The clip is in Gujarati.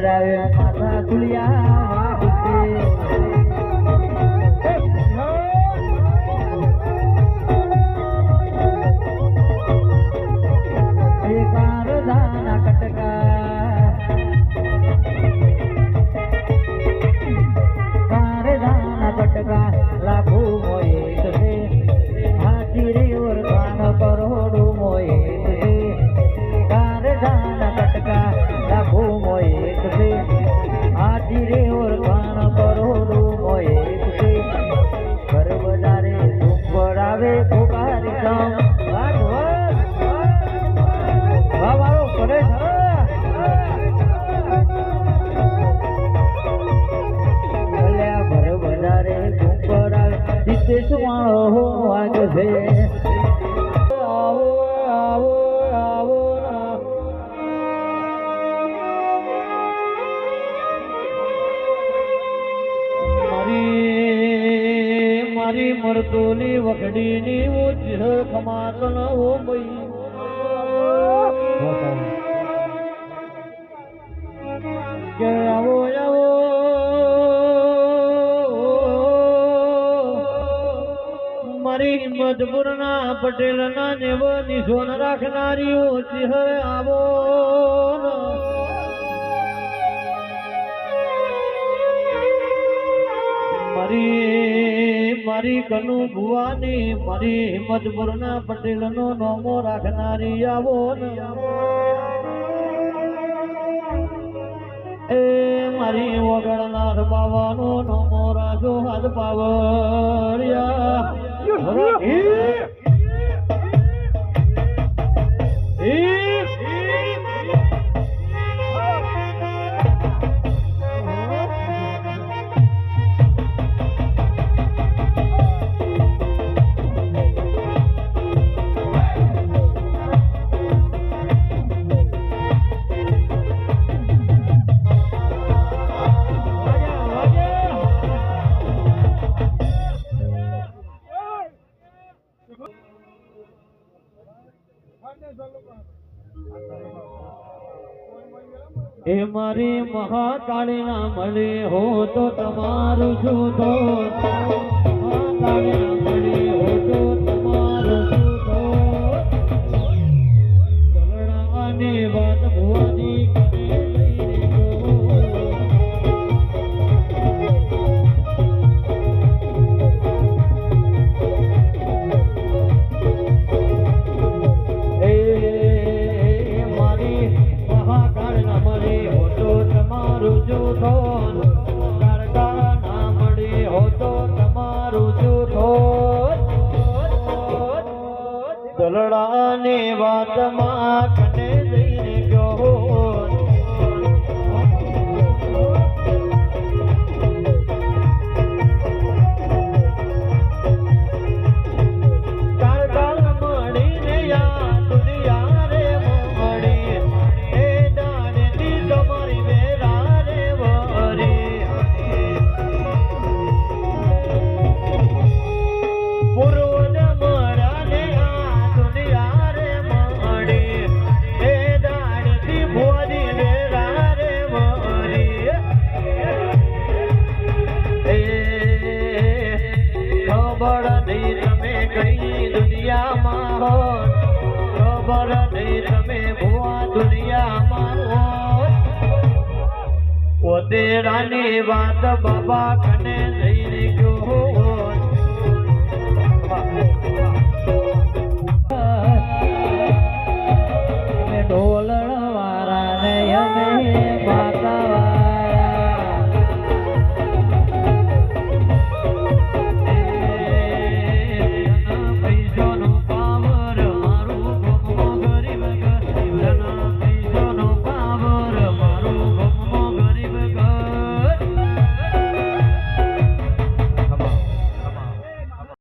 કરાવે માથા ખુલિયા મરતોલી વખડીની ઉચ્ચ ખમાત ન હો મઈ કે આવો આવો મારી હિંમતપુરના પટેલ ના નેવ નિશોન રાખનારી ઉચ્ચ આવો મારી કનુ ભુવાની મારી હિંમતપુરના પટેલ નો નોમો રાખનારી આવો એ મારી વગડનાથ બાવાનો નોમો રાજો હાથ પાવરિયા એ મારી મહાકાળી ના મળે હો તો તમારું શું તો મહાકાળી ના મળે હો તો તમારું શું તો ચલણાની વાત ભુવાની દલડાની વાતમાં કને જઈને ગયો કારકાલ મળીને યા દુનિયા રે મળી એ દાડેથી તમારી વેરા રે વરી પૂર્વ તેરાની વાત બાબા કને